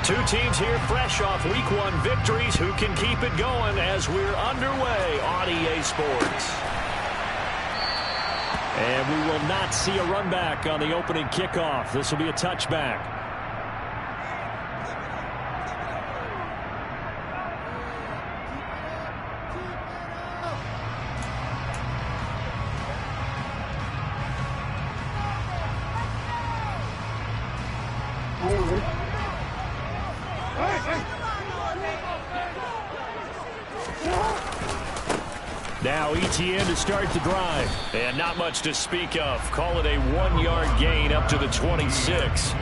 Two teams here fresh off Week 1 victories. Who can keep it going as we're underway on EA Sports? And we will not see a run back on the opening kickoff. This will be a touchback. Now ETN to start the drive. And not much to speak of. Call it a 1-yard gain up to the 26.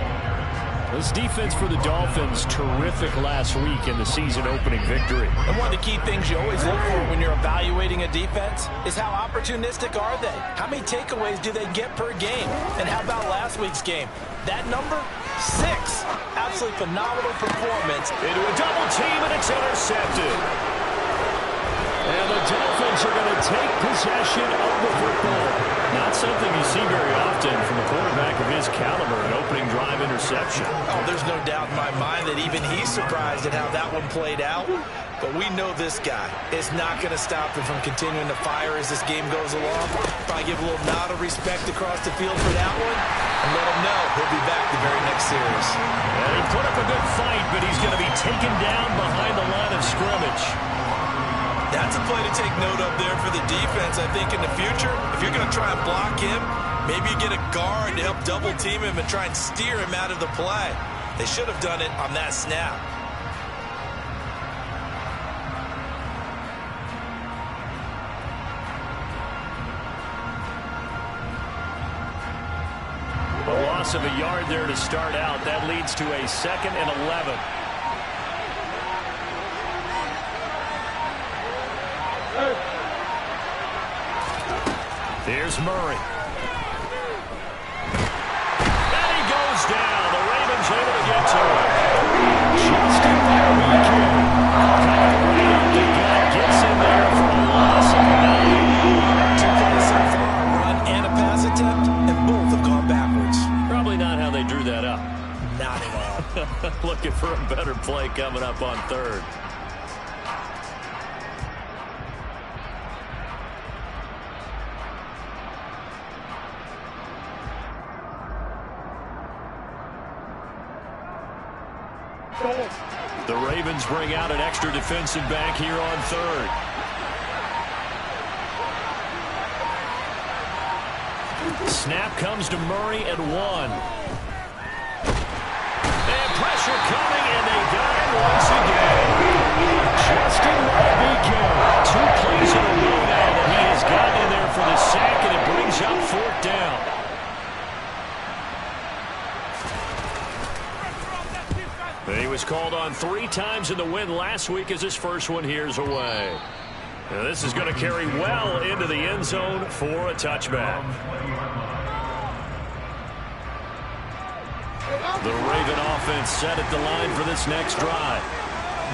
This defense for the Dolphins, terrific last week in the season opening victory. And one of the key things you always look for when you're evaluating a defense is how opportunistic are they? How many takeaways do they get per game? And how about last week's game? That number? 6. Absolutely phenomenal performance. Into a double team, and it's intercepted. And the Dolphins are going to take possession of the football. Not something you see very often from a quarterback of his caliber, an opening drive interception. Oh, there's no doubt in my mind that even he's surprised at how that one played out. But we know this guy is not going to stop him from continuing to fire as this game goes along. Probably give a little nod of respect across the field for that one and let him know he'll be back the very next series. And he put up a good fight, but he's going to be taken down behind the line of scrimmage. That's a play to take note of there for the defense. I think in the future, if you're going to try and block him, maybe you get a guard to help double team him and try and steer him out of the play. They should have done it on that snap. A loss of a yard there to start out. That leads to a 2nd and 11. Here's Murray. And he goes down. The Ravens able to get to him. Justin gets in there for a loss of 9. 2 plays so far, a run and a pass attempt, and both have gone backwards. Probably not how they drew that up. Not at all. Looking for a better play coming up on 3rd. The Ravens bring out an extra defensive back here on 3rd. Snap comes to Murray at 1. And pressure coming, and they got him once again. Justin Robinson. 2 plays in a row now that he has gotten in there for the sack, and it brings up 4th down. He was called on 3 times in the win last week as his first one here's away. Now this is going to carry well into the end zone for a touchback. The Raven offense set at the line for this next drive.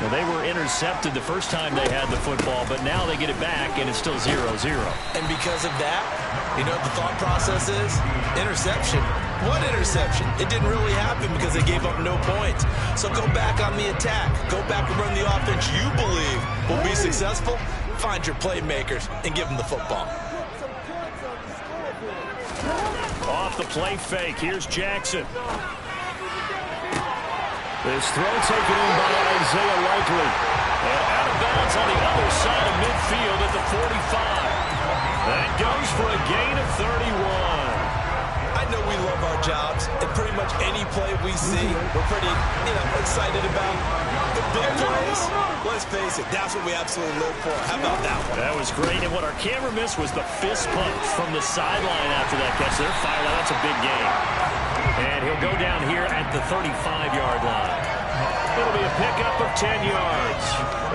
Well, they were intercepted the first time they had the football, but now they get it back, and it's still 0-0. And because of that, you know what the thought process is? Interception. What interception? It didn't really happen because they gave up no points. So go back on the attack. Go back and run the offense you believe will be successful. Find your playmakers and give them the football. Off the play fake. Here's Jackson. This throw taken in by Isaiah Likely. And out of bounds on the other side of midfield at the 45. That goes for a gain of 31. I know we love our jobs, and pretty much any play we see, we're pretty, excited about. The big plays, let's face it, that's what we absolutely live for. How about that one? That was great, and what our camera missed was the fist pump from the sideline after that catch. They're fired out. That's a big gain. And he'll go down here at the 35-yard line. It'll be a pickup of 10 yards.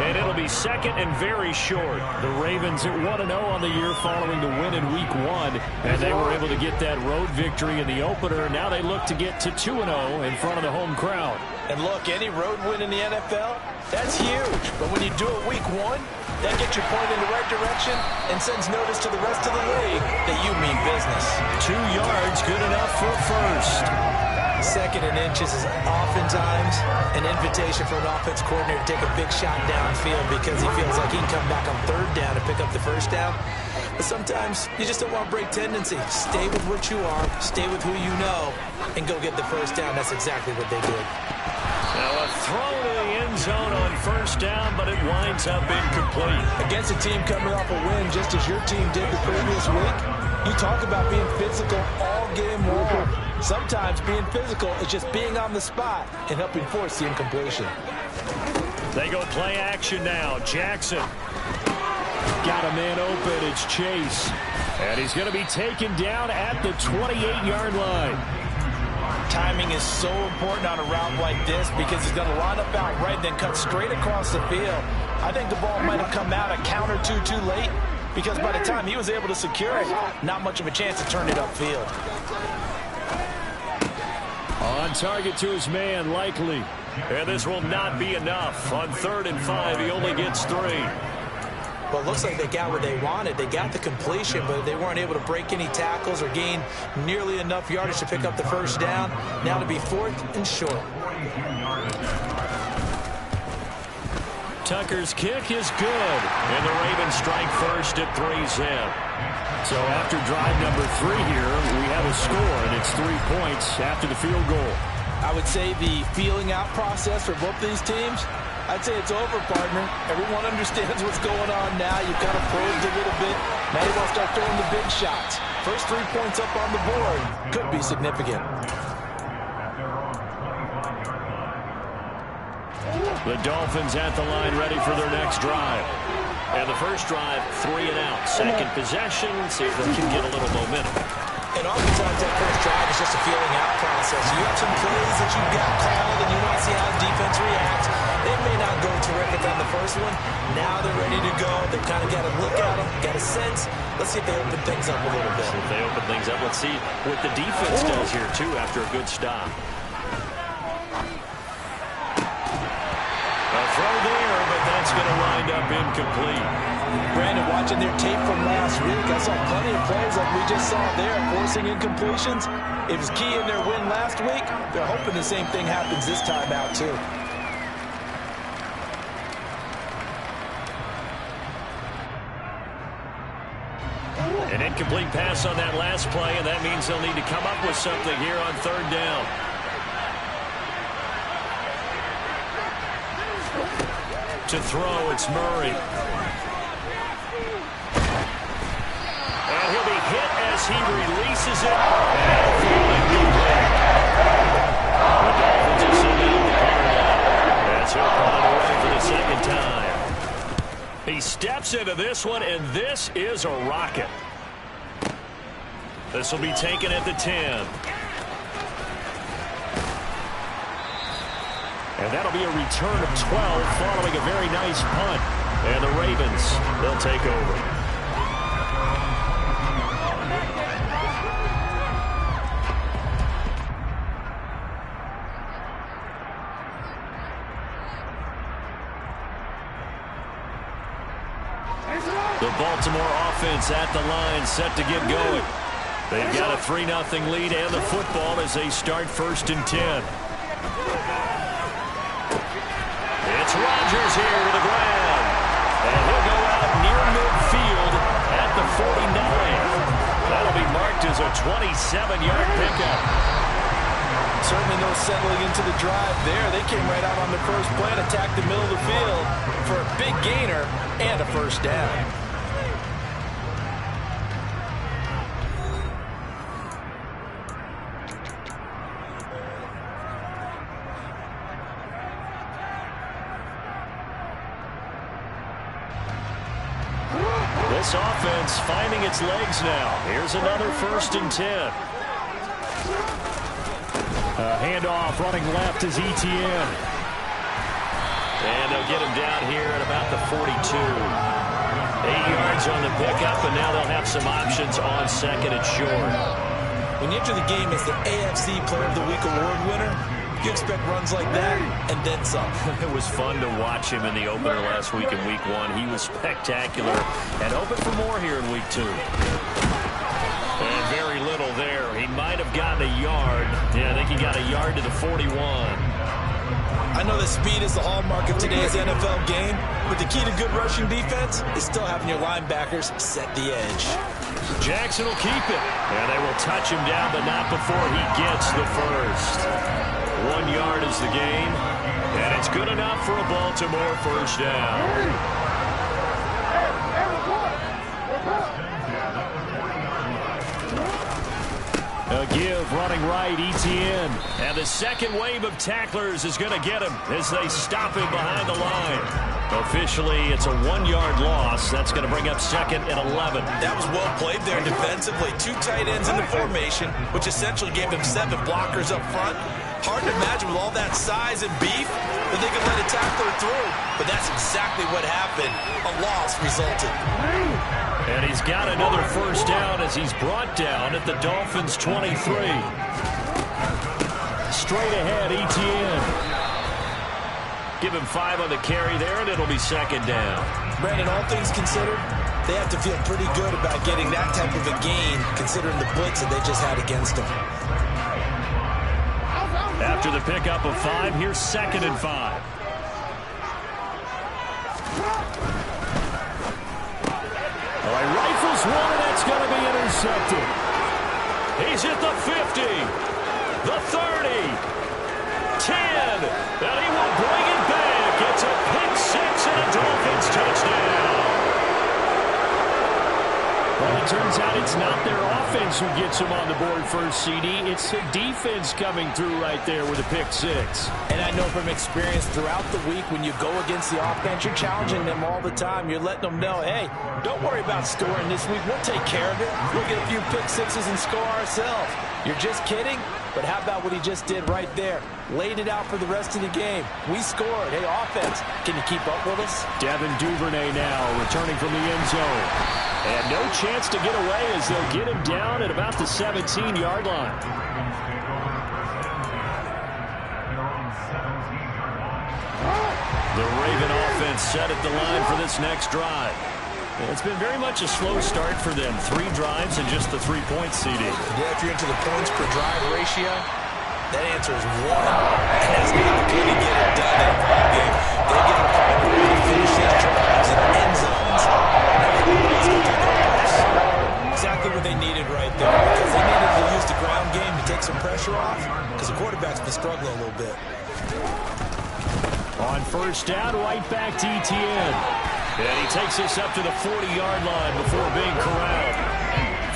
And it'll be 2nd and very short. The Ravens at 1-0 on the year following the win in Week 1. And they were able to get that road victory in the opener. Now they look to get to 2-0 in front of the home crowd. And look, any road win in the NFL, that's huge. But when you do it Week 1, that gets your point in the right direction and sends notice to the rest of the league that you mean business. 2 yards, good enough for first. 2nd Second and inches is oftentimes an invitation for an offense coordinator to take a big shot downfield because he feels like he can come back on third down and pick up the first down. But sometimes you just don't want to break tendency. Stay with what you are, stay with who you know, and go get the first down. That's exactly what they did. Now a throw to the end zone on first down, but it winds up incomplete. Against a team coming off a win just as your team did the previous week, you talk about being physical all game long. Sometimes being physical is just being on the spot and helping force the incompletion. They go play action now. Jackson. Got a man open. It's Chase. And he's going to be taken down at the 28-yard line. Timing is so important on a route like this because he's going to line up out right and then cut straight across the field. I think the ball might have come out a count or two too late because by the time he was able to secure it, not much of a chance to turn it upfield. On target to his man, Likely. And this will not be enough. On 3rd and 5, he only gets 3. Well, it looks like they got what they wanted. They got the completion, but they weren't able to break any tackles or gain nearly enough yardage to pick up the first down. Now to be 4th and short. Tucker's kick is good. And the Ravens strike first at 3-zip. So after drive number 3 here, we have a score, and it's 3 points after the field goal. I would say the feeling out process for both these teams, I'd say it's over, partner. Everyone understands what's going on now. You've kind of probed a little bit. Now you want to start throwing the big shots. First 3 points up on the board could be significant. The Dolphins at the line ready for their next drive. And the first drive, 3 and out. Second possession, see if they can get a little momentum. And oftentimes that first drive is just a feeling out process. You have some plays that you've got called and you want to see how the defense reacts. They may not go terrific on the first one. Now they're ready to go. They've kind of got to look at them, got a sense. Let's see if they open things up a little bit. If they open things up, let's see what the defense does here, too, after a good stop. A throw there, but that's going to wind up incomplete. Brandon, watching their tape from last week, I saw plenty of plays like we just saw there, forcing incompletions. It was key in their win last week. They're hoping the same thing happens this time out, too. An incomplete pass on that last play, and that means they'll need to come up with something here on 3rd down. To throw, it's Murray. And he'll be hit as he releases it. And incomplete. The Dolphins are sending out the car now. That's he'll punt away for the second time. He steps into this one, and this is a rocket. This will be taken at the 10. And that'll be a return of 12 following a very nice punt. And the Ravens, they'll take over. The Baltimore offense at the line, set to get going. They've got a 3-0 lead and the football as they start 1st and 10. It's Rodgers here with a grab. And he'll go out near midfield at the 49. That'll be marked as a 27-yard pickup. Certainly no settling into the drive there. They came right out on the first play and attacked the middle of the field for a big gainer and a first down. This offense finding its legs now. Here's another 1st and 10. Handoff running left is Etienne. And they'll get him down here at about the 42. 8 yards on the pickup, and now they'll have some options on 2nd and short. When you enter the game as the AFC Player of the Week award winner, you expect runs like that and then some. It was fun to watch him in the opener last week in Week 1. He was spectacular and hoping for more here in Week 2. And very little there. He might have gotten a yard. Yeah, I think he got a yard to the 41. I know that speed is the hallmark of today's NFL game, but the key to good rushing defense is still having your linebackers set the edge. Jackson will keep it. And they will touch him down, but not before he gets the first. 1 yard is the gain, and it's good enough for a Baltimore first down. A give running right, Etienne. And the second wave of tacklers is going to get him as they stop him behind the line. Officially, it's a 1-yard loss. That's going to bring up 2nd and 11. That was well played there defensively. 2 tight ends in the formation, which essentially gave them 7 blockers up front. Hard to imagine with all that size and beef that they could let a tackler through. But that's exactly what happened. A loss resulted. And he's got another first down as he's brought down at the Dolphins' 23. Straight ahead, Etienne. Give him 5 on the carry there, and it'll be 2nd down. Brandon, all things considered, they have to feel pretty good about getting that type of a gain, considering the blitz that they just had against them. After the pickup of 5, here's 2nd and 5. All right, rifles one, and that's going to be intercepted. He's at the 50, the 30, 10, and he will bring it back. It's a pick 6 and a Dolphins touchdown. Well, it turns out it's not their offense who gets them on the board first, CD. It's the defense coming through right there with a pick 6. And I know from experience throughout the week when you go against the offense, you're challenging them all the time. You're letting them know, hey, don't worry about scoring this week. We'll take care of it. We'll get a few pick 6s and score ourselves. You're just kidding? But how about what he just did right there? Laid it out for the rest of the game. We scored. Hey, offense, can you keep up with us? Devin Duvernay now returning from the end zone. And no chance to get away as they'll get him down at about the 17-yard line. The Raven offense set at the line for this next drive. It's been very much a slow start for them. 3 drives and just the 3-point CD. Yeah, if you're into the points per drive ratio, that answer is 1. And that's not going to get it done in a ball game. They got to find a way to finish these drives in end zones. Exactly what they needed right there, because they needed to use the ground game to take some pressure off, because the quarterback's been struggling a little bit. On first down, right back to Etienne. And he takes us up to the 40-yard line before being corralled.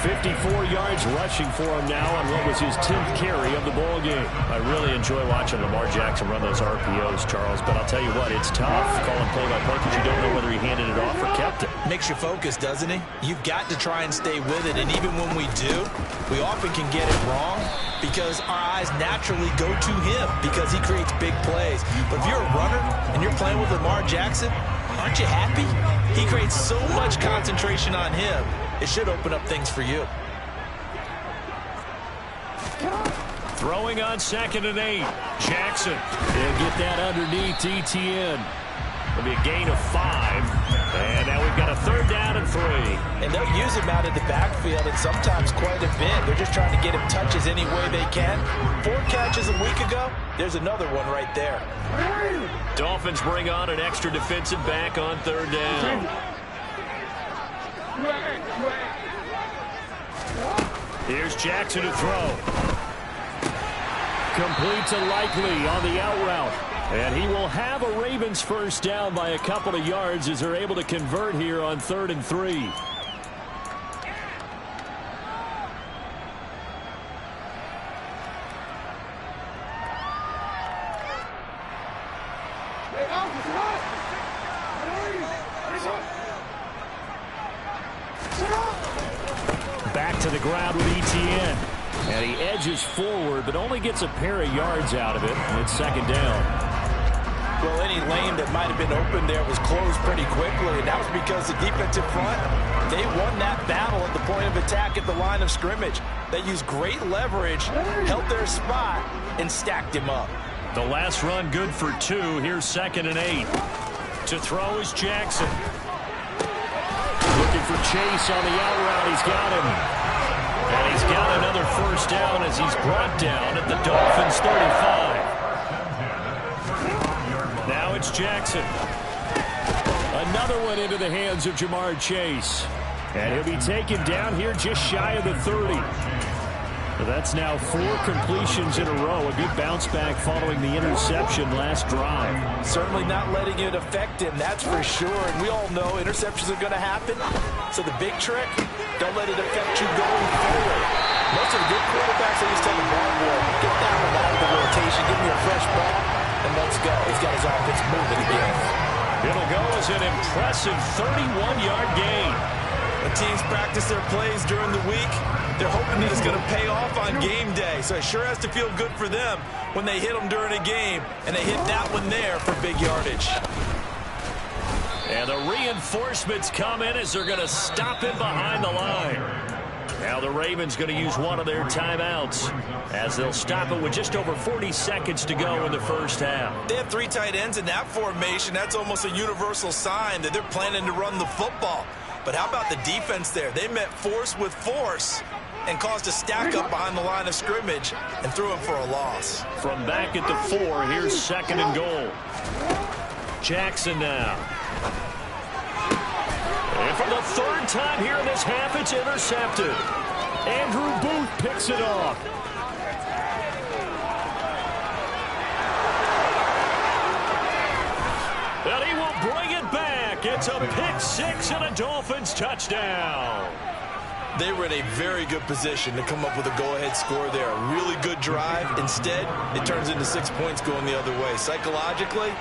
54 yards rushing for him now on what was his 10th carry of the ball game. I really enjoy watching Lamar Jackson run those RPOs, Charles, but I'll tell you what, it's tough calling play-by-play because you don't know whether he handed it off or kept it. Makes you focus, doesn't he? You've got to try and stay with it, and even when we do, we often can get it wrong because our eyes naturally go to him because he creates big plays. But if you're a runner and you're playing with Lamar Jackson, aren't you happy? He creates so much concentration on him. It should open up things for you. Throwing on 2nd and 8. Jackson. He'll get that underneath Etienne. It'll be a gain of 5. And now we've got a 3rd down and 3. And they'll use him out of the backfield and sometimes quite a bit. They're just trying to get him touches any way they can. 4 catches a week ago. There's another one right there. Dolphins bring on an extra defensive back on 3rd down. Here's Jackson to throw. Complete to Likely on the out route. And he will have a Ravens first down by a couple of yards as they're able to convert here on 3rd and 3. Back to the ground with Etienne. And he edges forward, but only gets a pair of yards out of it. And it's 2nd down. Well, any lane that might have been open there was closed pretty quickly, and that was because the defensive front, they won that battle at the point of attack at the line of scrimmage. They used great leverage, held their spot, and stacked him up. The last run good for 2. Here's 2nd and 8. To throw is Jackson. Looking for Chase on the out route. He's got him. And he's out another first down as he's brought down at the Dolphins' 35. Now it's Jackson. Another one into the hands of Jamar Chase. And he'll be taken down here just shy of the 30. So that's now 4 completions in a row. A good bounce back following the interception last drive. Certainly not letting it affect him, that's for sure. And we all know interceptions are going to happen. So the big trick, don't let it affect you going forward. Most of the good quarterbacks, they just tell the ball boy, get that one out of the rotation, give me a fresh ball, and let's go. He's got his offense moving again. It'll go as an impressive 31-yard gain. The teams practice their plays during the week. They're hoping that it's going to pay off on game day. So it sure has to feel good for them when they hit them during a game. And they hit that one there for big yardage. And the reinforcements come in as they're going to stop him behind the line. Now the Ravens going to use one of their timeouts as they'll stop it with just over 40 seconds to go in the first half. They have 3 tight ends in that formation. That's almost a universal sign that they're planning to run the football. But how about the defense there? They met force with force and caused a stack up behind the line of scrimmage and threw him for a loss. From back at the 4, here's 2nd and goal. Jackson now. And for the 3rd time here in this half, it's intercepted. Andrew Booth picks it off. And he will bring it back. It's a pick 6 and a Dolphins touchdown. They were in a very good position to come up with a go-ahead score there. A really good drive. Instead, it turns into 6 points going the other way. Psychologically,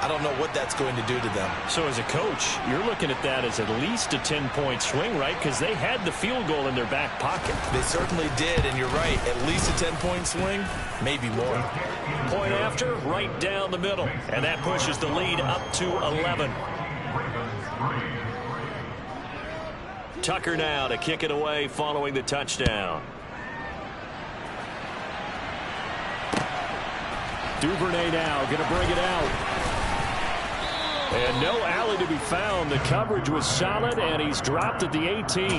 I don't know what that's going to do to them. So as a coach, you're looking at that as at least a 10-point swing, right? Because they had the field goal in their back pocket. They certainly did, and you're right. At least a 10-point swing, maybe more. Point after, right down the middle. And that pushes the lead up to 11. Tucker now to kick it away following the touchdown. Duvernay now going to bring it out. And no alley to be found. The coverage was solid, and he's dropped at the 18.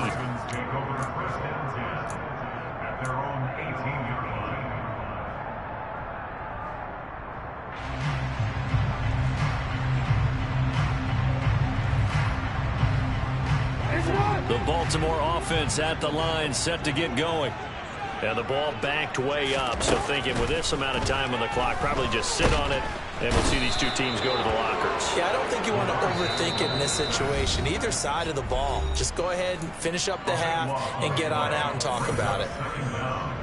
The Baltimore offense at the line, set to get going. And the ball backed way up. So thinking with this amount of time on the clock, probably just sit on it, and we'll see these two teams go to the lockers. Yeah, I don't think you want to overthink it in this situation. Either side of the ball. Just go ahead and finish up the half and get on out and talk about it.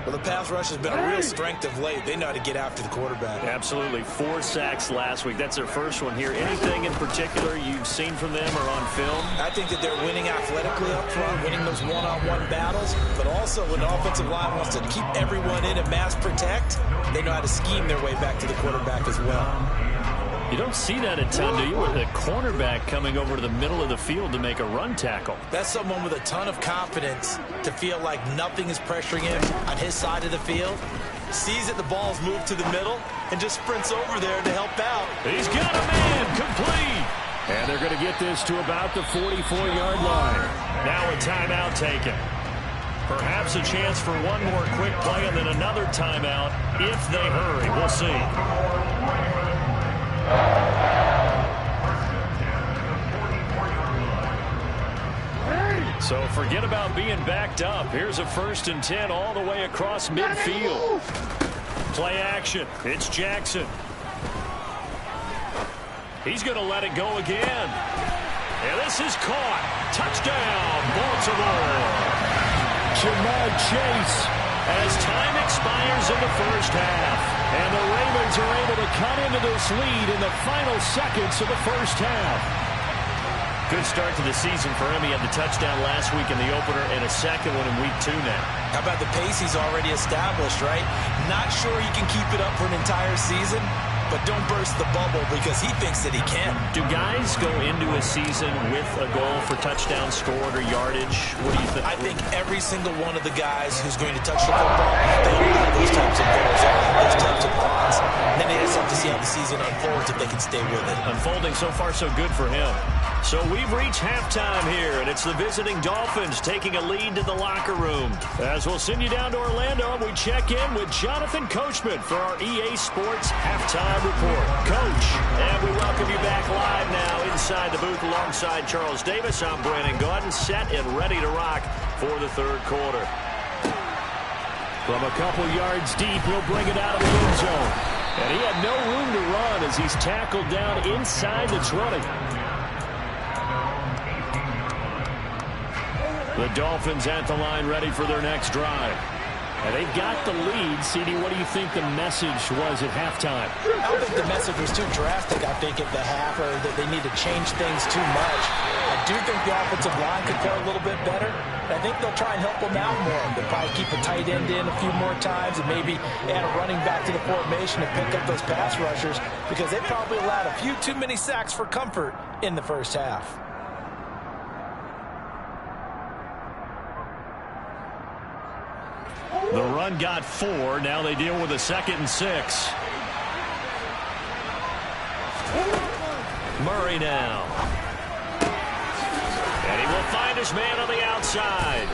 Well, the pass rush has been a real strength of late. They know how to get after the quarterback. Absolutely. 4 sacks last week. That's their first one here. Anything in particular you've seen from them or on film? I think that they're winning athletically up front, winning those one-on-one battles, but also when the offensive line wants to keep everyone in and mass protect, they know how to scheme their way back to the quarterback as well. You don't see that a ton, do you, with a cornerback coming over to the middle of the field to make a run tackle? That's someone with a ton of confidence to feel like nothing is pressuring him on his side of the field. Sees that the ball's moved to the middle and just sprints over there to help out. He's got a man complete. And they're going to get this to about the 44-yard line. Now a timeout taken. Perhaps a chance for one more quick play and then another timeout if they hurry. We'll see. So forget about being backed up. Here's a 1st and 10 all the way across midfield. Play action. It's Jackson. He's going to let it go again. And this is caught. Touchdown, Baltimore. Jamar Chase as time expires in the first half. And the Ravens are able to cut into this lead in the final seconds of the first half. Good start to the season for him. He had the touchdown last week in the opener and a second one in week 2 now. How about the pace he's already established, right? Not sure he can keep it up for an entire season, but don't burst the bubble because he thinks that he can. Do guys go into a season with a goal for touchdowns scored or yardage? What do you think? I think every single one of the guys who's going to touch the football, they all have those types of goals, all have those types of thoughts. And then they just have to see how the season unfolds if they can stay with it. Unfolding so far so good for him. So we've reached halftime here, and it's the visiting Dolphins taking a lead to the locker room. As we'll send you down to Orlando, we check in with Jonathan Coachman for our EA Sports Halftime Report. Coach, and we welcome you back live now inside the booth alongside Charles Davis. I'm Brandon Gaudin, set and ready to rock for the third quarter. From a couple yards deep, he'll bring it out of the end zone. And he had no room to run as he's tackled down inside the 20. The Dolphins at the line ready for their next drive. And they've got the lead. CD, what do you think the message was at halftime? I don't think the message was too drastic, I think, at the half, or that they need to change things too much. I do think the offensive line could play a little bit better. I think they'll try and help them out more. They'll probably keep a tight end in a few more times and maybe add a running back to the formation to pick up those pass rushers, because they probably allowed a few too many sacks for comfort in the first half. The run got 4. Now they deal with a 2nd and 6. Murray now. And he will find his man on the outside.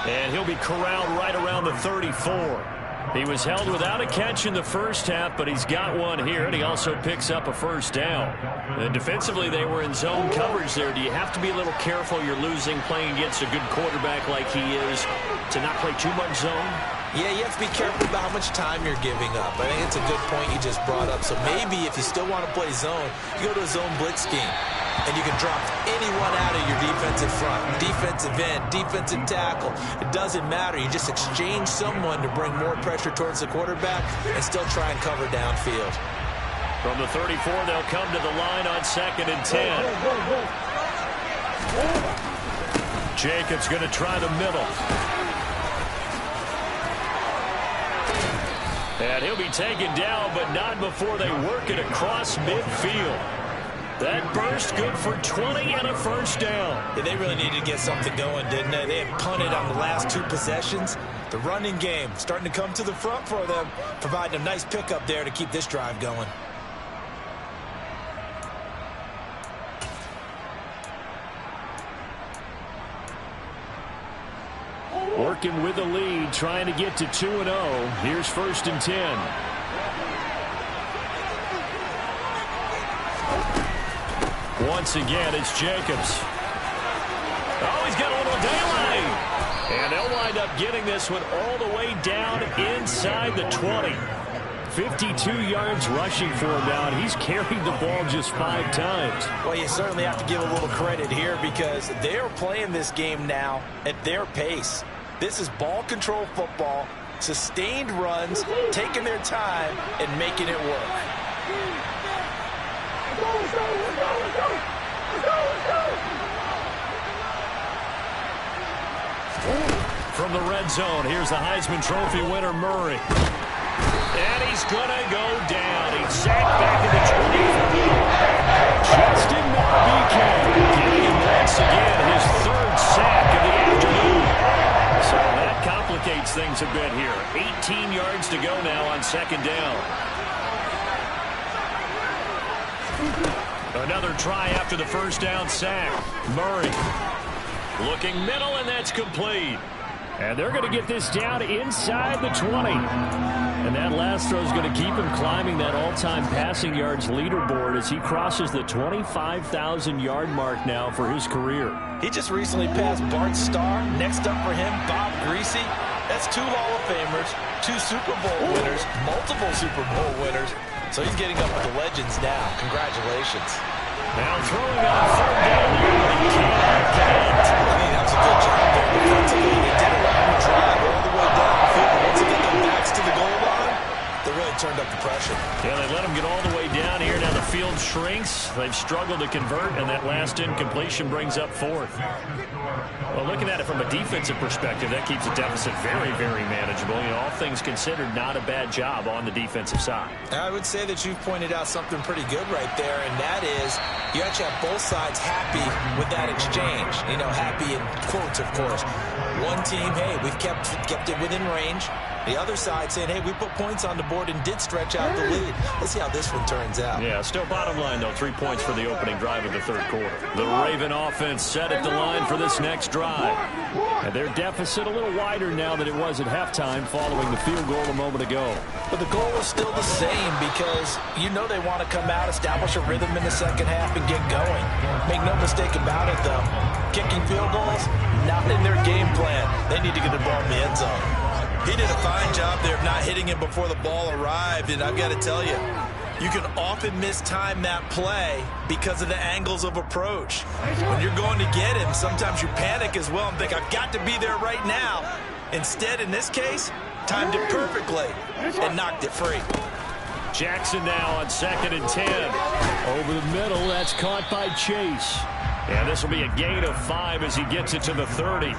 And he'll be corralled right around the 34. He was held without a catch in the first half, but he's got one here, and he also picks up a first down. And defensively, they were in zone coverage there. Do you have to be a little careful? You're losing playing against a good quarterback like he is to not play too much zone? Yeah, you have to be careful about how much time you're giving up. I think it's a good point you just brought up. So maybe if you still want to play zone, you go to a zone blitz scheme. And you can drop anyone out of your defensive front, defensive end, defensive tackle. It doesn't matter. You just exchange someone to bring more pressure towards the quarterback and still try and cover downfield. From the 34, they'll come to the line on 2nd and 10. Jacobs going to try the middle. And he'll be taken down, but not before they work it across midfield. That burst good for 20 and a first down. Yeah, they really needed to get something going, didn't they? They had punted on the last 2 possessions. The running game starting to come to the front for them, providing a nice pickup there to keep this drive going. Working with the lead, trying to get to 2-0. Here's 1st and 10. Once again, it's Jacobs. Oh, he's got a little daylight. And they'll wind up getting this one all the way down inside the 20. 52 yards rushing for him now, and he's carried the ball just 5 times. Well, you certainly have to give a little credit here because they're playing this game now at their pace. This is ball control football, sustained runs, taking their time, and making it work. From the red zone, here's the Heisman Trophy winner, Murray. And he's going to go down. He's sacked back in the 20. Justin Marbeke getting him once again, his 3rd sack of the afternoon. So that complicates things a bit here. 18 yards to go now on 2nd down. Another try after the first down sack. Murray looking middle, and that's complete. And they're going to get this down inside the 20. And that last throw is going to keep him climbing that all-time passing yards leaderboard as he crosses the 25,000-yard mark now for his career. He just recently passed Bart Starr. Next up for him, Bob Greasy. That's 2 Hall of Famers, 2 Super Bowl winners, multiple Super Bowl winners. So he's getting up with the legends now. Congratulations. Now throwing on 3rd down here, but he can't get it. I mean, that was a good job there defensively. They did allow him to drive all the way down the field. But once they get their backs to the goal line, they really turned up the pressure. Yeah, they let him get all the way down here. Now the field shrinks. They've struggled to convert, and that last incompletion brings up 4th. Well, looking at it from a defensive perspective, that keeps the deficit very, very manageable. You know, all things considered, not a bad job on the defensive side. I would say that you've pointed out something pretty good right there, and that is you actually have both sides happy with that exchange. You know, happy in quotes, of course. One team, hey, we've kept it within range. The other side saying, hey, we put points on the board and did stretch out the lead. Let's see how this one turns out. Yeah, still bottom line, though, 3 points for the opening drive of the third quarter. The Raven offense set at the line for this next drive. And their deficit a little wider now than it was at halftime following the field goal a moment ago. But the goal is still the same because you know they want to come out, establish a rhythm in the second half, and get going. Make no mistake about it, though. Kicking field goals, not in their game plan. They need to get the ball in the end zone. He did a fine job there of not hitting him before the ball arrived, and I've got to tell you, you can often mistime that play because of the angles of approach. When you're going to get him, sometimes you panic as well and think, I've got to be there right now. Instead, in this case, timed it perfectly and knocked it free. Jackson now on 2nd and 10. Over the middle, that's caught by Chase. And this will be a gain of 5 as he gets it to the 30.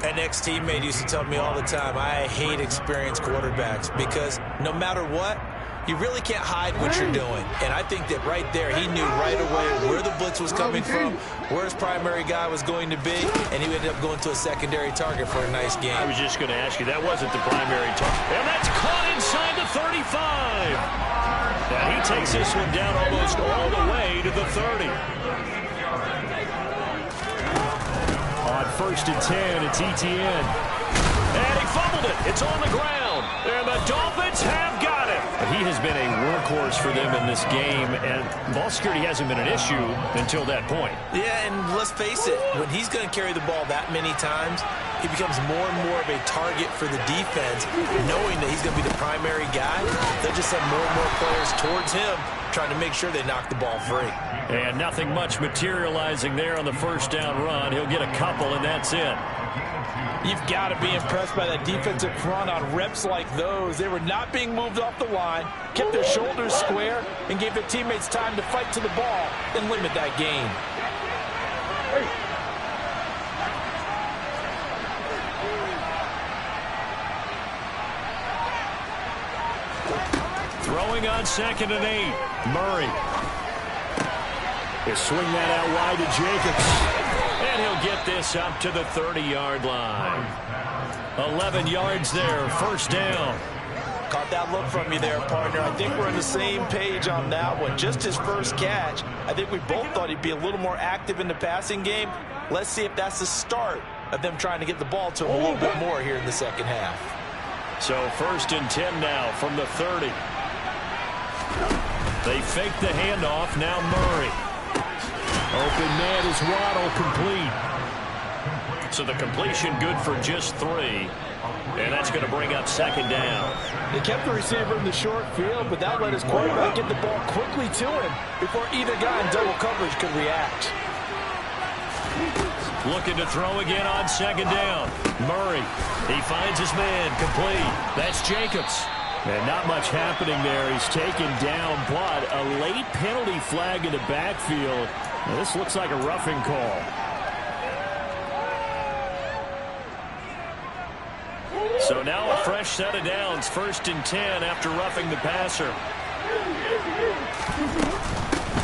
An ex-teammate used to tell me all the time, I hate experienced quarterbacks because no matter what, you really can't hide what you're doing. And I think that right there, he knew right away where the blitz was coming from, where his primary guy was going to be, and he ended up going to a secondary target for a nice game. I was just going to ask you, that wasn't the primary target. And that's caught inside the 35. And he takes this one down almost all the way to the 30. On 1st and 10, it's ETN. And he fumbled it. It's on the ground. And the Dolphins have got it. He has been a workhorse for them in this game, and ball security hasn't been an issue until that point. Yeah, and let's face it, when he's going to carry the ball that many times, he becomes more and more of a target for the defense, knowing that he's going to be the primary guy. They'll just send more and more players towards him, trying to make sure they knock the ball free. And nothing much materializing there on the first down run. He'll get a couple, and that's it. You've got to be impressed by that defensive front on reps like those. They were not being moved off the line, kept their shoulders square, and gave their teammates time to fight to the ball and limit that gain. Throwing on 2nd and 8. Murray. He'll swing that out wide to Jacobs. And he'll get this up to the 30-yard line. 11 yards there, first down. Caught that look from you there, partner. I think we're on the same page on that one. Just his first catch. I think we both thought he'd be a little more active in the passing game. Let's see if that's the start of them trying to get the ball to him a little bit more here in the second half. So 1st and 10 now from the 30. They fake the handoff. Now Murray. Open man is Waddle, complete. So the completion good for just 3. And that's going to bring up 2nd down. They kept the receiver in the short field, but that let his quarterback get the ball quickly to him before either guy in double coverage could react. Looking to throw again on 2nd down. Murray, he finds his man, complete. That's Jacobs. And not much happening there. He's taken down, but a late penalty flag in the backfield. Now, this looks like a roughing call. So now a fresh set of downs. 1st and 10 after roughing the passer.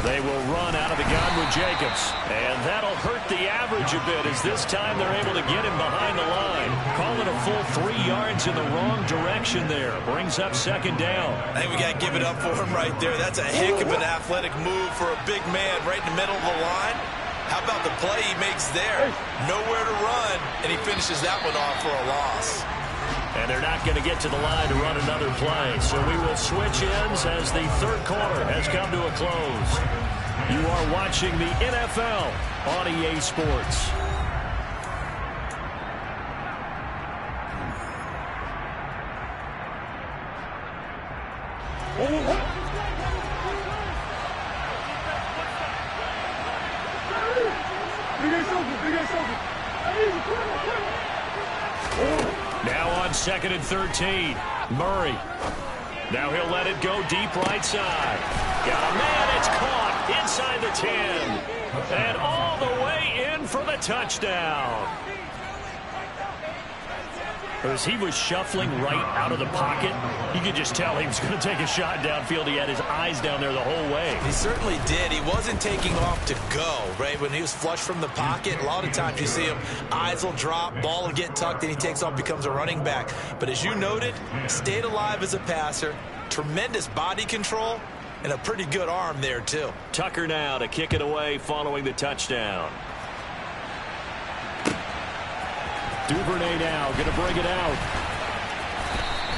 They will run out of the gun with Jacobs. And that'll hurt the average a bit as this time they're able to get him behind the line. Call it a full 3 yards in the wrong direction there. Brings up 2nd down. I think we got to give it up for him right there. That's a heck of an athletic move for a big man right in the middle of the line. How about the play he makes there? Nowhere to run, and he finishes that one off for a loss. And they're not going to get to the line to run another play. So we will switch ends as the third quarter has come to a close. You are watching the NFL on EA Sports. Now on 2nd and 13, Murray. Now he'll let it go deep right side. Got a man, it's caught inside the 10. And all the way in for the touchdown. As he was shuffling right out of the pocket, you could just tell he was going to take a shot downfield. He had his eyes down there the whole way. He certainly did. He wasn't taking off to go, right? When he was flush from the pocket, a lot of times you see him, eyes will drop, ball will get tucked, and he takes off, becomes a running back. But as you noted, stayed alive as a passer, tremendous body control, and a pretty good arm there, too. Tucker now to kick it away following the touchdown. Duvernay now going to bring it out.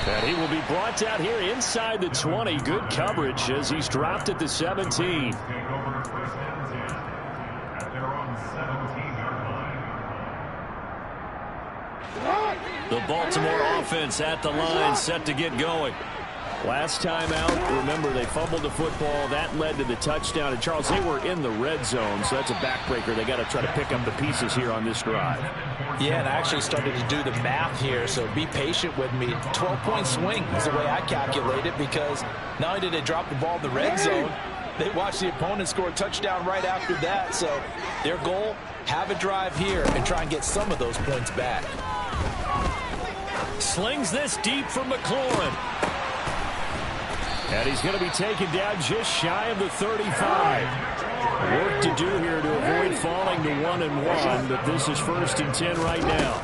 And he will be brought down here inside the 20. Good coverage as he's dropped at the 17. The Baltimore offense at the line, set to get going. Last time out, remember, they fumbled the football. That led to the touchdown. And, Charles, they were in the red zone, so that's a backbreaker. They got to try to pick up the pieces here on this drive. Yeah, and I actually started to do the math here, so be patient with me. 12-point swing is the way I calculate it, because not only did they drop the ball in the red zone, they watched the opponent score a touchdown right after that. So their goal, have a drive here and try and get some of those points back. Slings this deep for McLaurin. And he's going to be taken down just shy of the 35. Work to do here to avoid falling to 1-1, but this is 1st and 10 right now.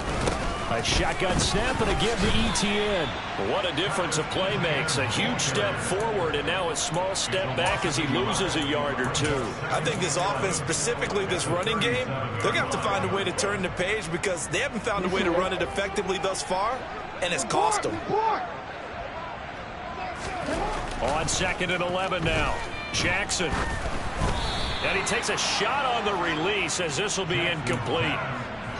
A shotgun snap and a give to ETN. What a difference a play makes. A huge step forward and now a small step back as he loses a yard or two. I think this offense, specifically this running game, they're going to have to find a way to turn the page because they haven't found a way to run it effectively thus far, and it's cost them. On 2nd and 11 now. Jackson. And he takes a shot on the release as this will be incomplete.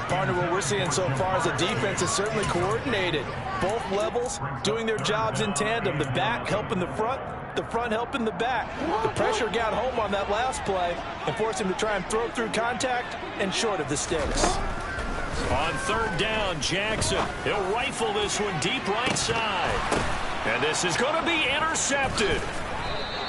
Partner, what we're seeing so far is the defense is certainly coordinated. Both levels doing their jobs in tandem. The back helping the front helping the back. The pressure got home on that last play and forced him to try and throw through contact and short of the sticks. On 3rd down, Jackson. He'll rifle this one deep right side. And this is going to be intercepted.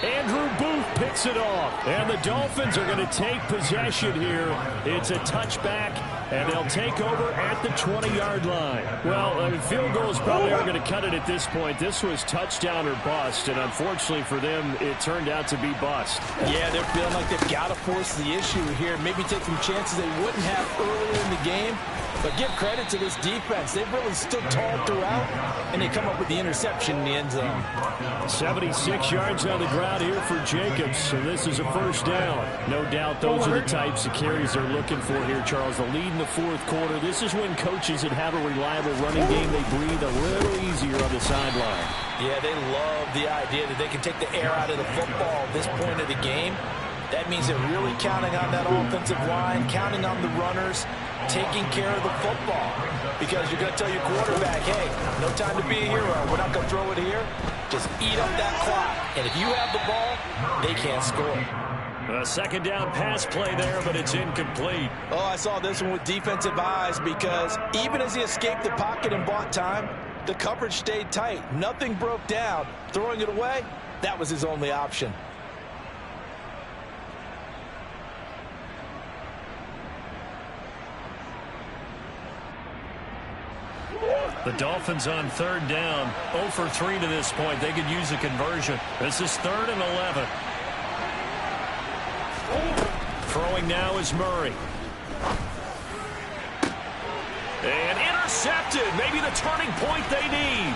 Andrew Booth picks it off. And the Dolphins are going to take possession here. It's a touchback, and they'll take over at the 20-yard line. Well, field goals probably aren't going to cut it at this point. This was touchdown or bust, and unfortunately for them, it turned out to be bust. Yeah, they're feeling like they've got to force the issue here. Maybe take some chances they wouldn't have earlier in the game. But give credit to this defense. They've really stood tall throughout, and they come up with the interception in the end zone. 76 yards on the ground here for Jacobs, so this is a 1st down. No doubt those are the types of carries they're looking for here, Charles. The lead in the 4th quarter. This is when coaches that have a reliable running game, they breathe a little easier on the sideline. Yeah, they love the idea that they can take the air out of the football at this point of the game. That means they're really counting on that offensive line, counting on the runners, taking care of the football. Because you're going to tell your quarterback, hey, no time to be a hero. We're not going to throw it here. Just eat up that clock. And if you have the ball, they can't score. A 2nd down pass play there, but it's incomplete. Oh, I saw this one with defensive eyes because even as he escaped the pocket and bought time, the coverage stayed tight. Nothing broke down. Throwing it away, that was his only option. The Dolphins on 3rd down, 0 for 3 to this point. They could use a conversion. This is 3rd and 11. Throwing now is Murray. And intercepted. Maybe the turning point they need.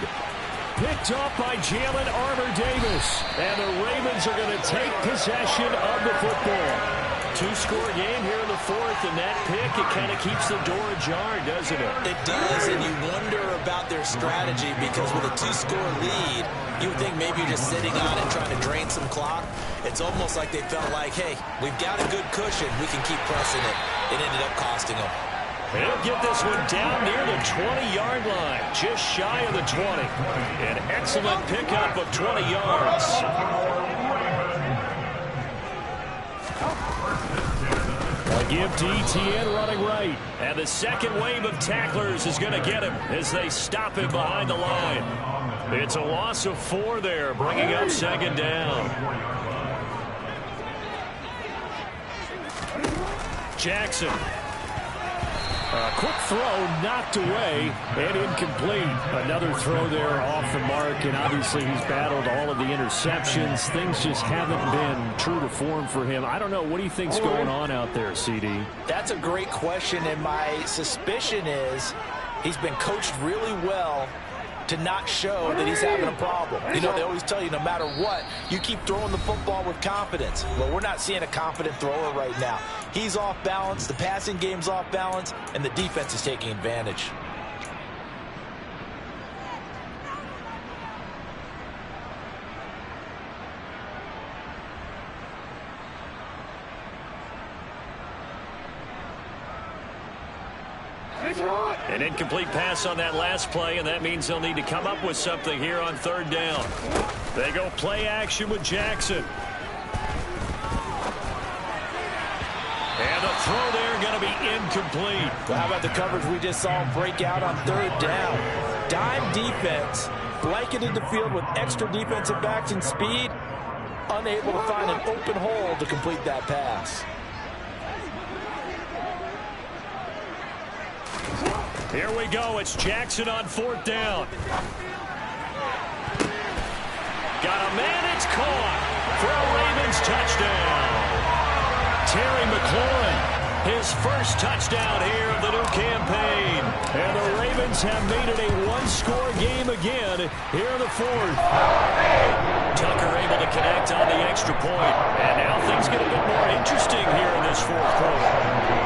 Picked off by Jalen Armour-Davis. And the Ravens are going to take possession of the football. 2-score game here in the 4th, and that pick, it kind of keeps the door ajar, doesn't it? It does, and you wonder about their strategy because with a 2-score lead, you would think maybe you're just sitting on it trying to drain some clock. It's almost like they felt like, hey, we've got a good cushion. We can keep pressing it. It ended up costing them. They'll get this one down near the 20-yard line, just shy of the 20. An excellent pickup of 20 yards. A give to ETN running right. And the second wave of tacklers is going to get him as they stop him behind the line. It's a loss of 4 there, bringing up 2nd down. Jackson. Quick throw, knocked away, and incomplete. Another throw there off the mark, and obviously he's battled all of the interceptions. Things just haven't been true to form for him. I don't know. What do you think's going on out there, CD? That's a great question, and my suspicion is he's been coached really well to not show that he's having a problem. You know, they always tell you no matter what, you keep throwing the football with confidence. Well, we're not seeing a confident thrower right now. He's off balance, the passing game's off balance, and the defense is taking advantage. An incomplete pass on that last play, and that means they'll need to come up with something here on third down. They go play action with Jackson. And the throw there going to be incomplete. Well, how about the coverage we just saw break out on third down? Dime defense, blanketed the field with extra defensive backs and speed, unable to find an open hole to complete that pass. Here we go. It's Jackson on fourth down. Got a man. It's caught for a Ravens touchdown. Terry McLaurin, his first touchdown here of the new campaign. And the Ravens have made it a one-score game again here in the fourth. Tucker able to connect on the extra point. And now things get a bit more interesting here in this fourth quarter.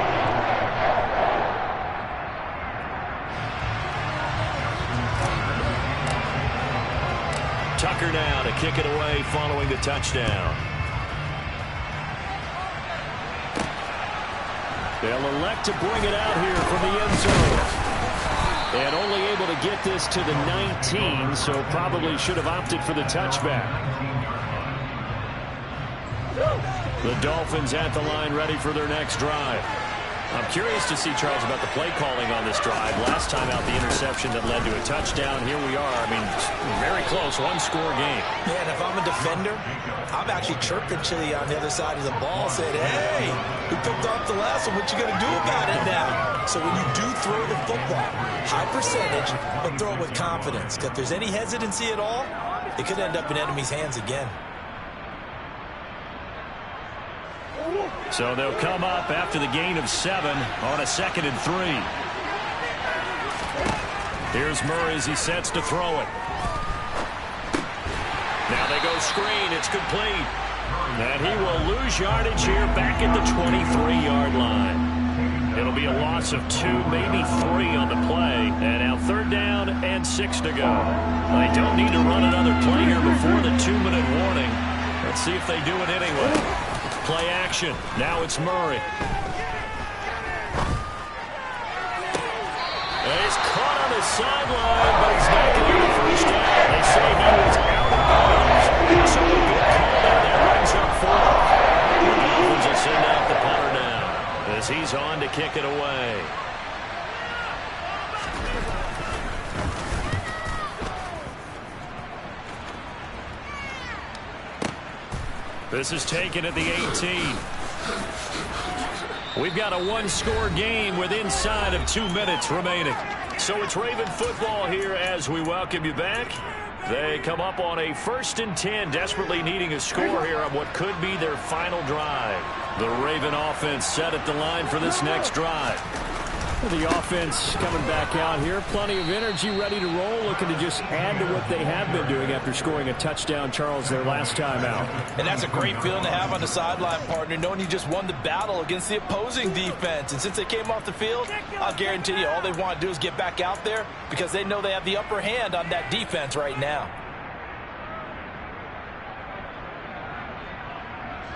Tucker now to kick it away following the touchdown. They'll elect to bring it out here from the end zone. And only able to get this to the 19, so probably should have opted for the touchback. The Dolphins at the line ready for their next drive. I'm curious to see, Charles, about the play calling on this drive. Last time out, the interception that led to a touchdown. Here we are. I mean, very close, one-score game. Yeah, and if I'm a defender, I'm actually chirping Chili on the other side of the ball, saying, hey, we picked off the last one. What you going to do about it now? So when you do throw the football, high percentage, but throw it with confidence. Because if there's any hesitancy at all, it could end up in enemy's hands again. So they'll come up after the gain of 7 on a 2nd and 3. Here's Murray as he sets to throw it. Now they go screen. It's complete. And he will lose yardage here back at the 23-yard line. It'll be a loss of 2, maybe 3 on the play. And now third down and 6 to go. They don't need to run another play here before the 2-minute warning. Let's see if they do it anyway. Play action. Now it's Murray. He's caught on the sideline, but he's not going to get the first down. They say he was out of bounds. So a good call down there brings up 4. The Dolphins will send out the punter now as he's on to kick it away. This is taken at the 18. We've got a one-score game with inside of 2 minutes remaining. So it's Raven football here as we welcome you back. They come up on a 1st and 10, desperately needing a score here on what could be their final drive. The Raven offense set at the line for this next drive. The offense coming back out here. Plenty of energy, ready to roll, looking to just add to what they have been doing after scoring a touchdown, Charles, their last time out. And that's a great feeling to have on the sideline, partner, knowing you just won the battle against the opposing defense. And since they came off the field, I'll guarantee you all they want to do is get back out there because they know they have the upper hand on that defense right now.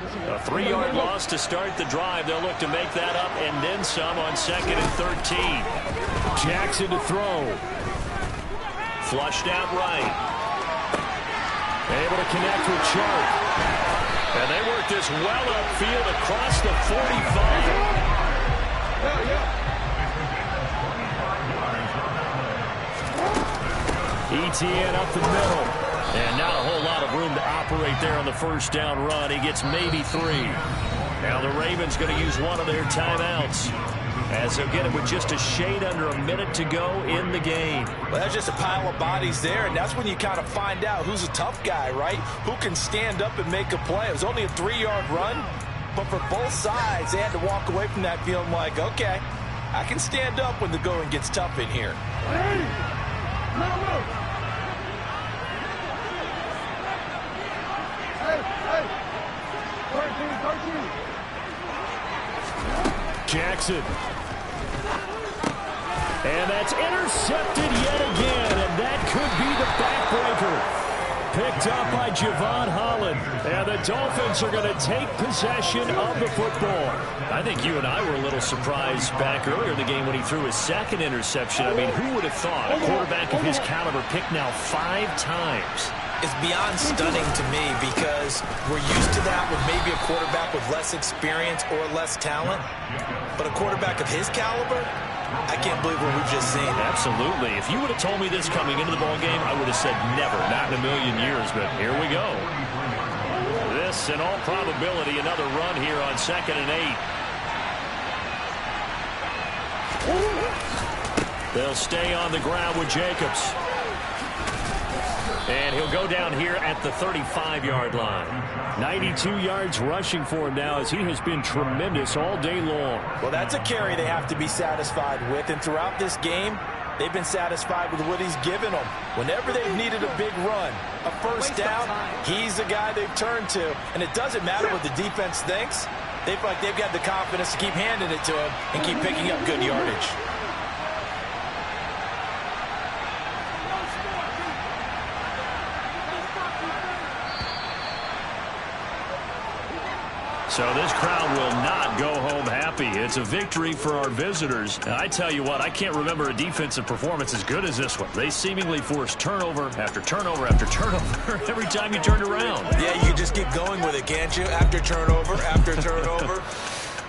A 3-yard loss to start the drive. They'll look to make that up and then some on 2nd and 13. Jackson to throw. Flushed out right. Able to connect with Chark. And they work this well upfield across the 45. ETN up the middle. And not a whole lot of room to operate there on the first down run. He gets maybe 3. Now the Ravens going to use one of their timeouts. As he'll get it with just a shade under a minute to go in the game. Well, that's just a pile of bodies there, and that's when you kind of find out who's a tough guy, right? Who can stand up and make a play. It was only a 3-yard run, but for both sides, they had to walk away from that feeling like, okay, I can stand up when the going gets tough in here. Jackson. And that's intercepted yet again, and that could be the backbreaker. Picked up by Javon Holland. And the Dolphins are going to take possession of the football. I think you and I were a little surprised back earlier in the game when he threw his second interception. I mean, who would have thought a quarterback of his caliber picked now 5 times? It's beyond stunning to me because we're used to that with maybe a quarterback with less experience or less talent. But a quarterback of his caliber, I can't believe what we've just seen. Absolutely. If you would have told me this coming into the ballgame, I would have said never, not in a million years. But here we go. This, in all probability, another run here on 2nd and 8. They'll stay on the ground with Jacobs. And he'll go down here at the 35-yard line. 92 yards rushing for him now as he has been tremendous all day long. Well, that's a carry they have to be satisfied with. And throughout this game, they've been satisfied with what he's given them. Whenever they've needed a big run, a first down, he's the guy they've turned to. And it doesn't matter what the defense thinks. They feel like they've got the confidence to keep handing it to him and keep picking up good yardage. So this crowd will not go home happy. It's a victory for our visitors. And I tell you what, I can't remember a defensive performance as good as this one. They seemingly forced turnover after turnover after turnover every time you turned around. Yeah, you can just keep going with it, can't you? After turnover, after turnover.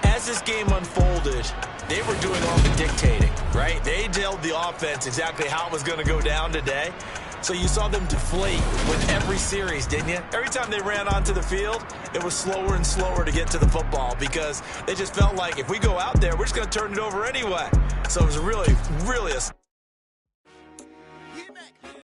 As this game unfolded, they were doing all the dictating, right? They told the offense exactly how it was going to go down today. So you saw them deflate with every series, didn't you? Every time they ran onto the field, it was slower and slower to get to the football because they just felt like if we go out there, we're just going to turn it over anyway. So it was really, really a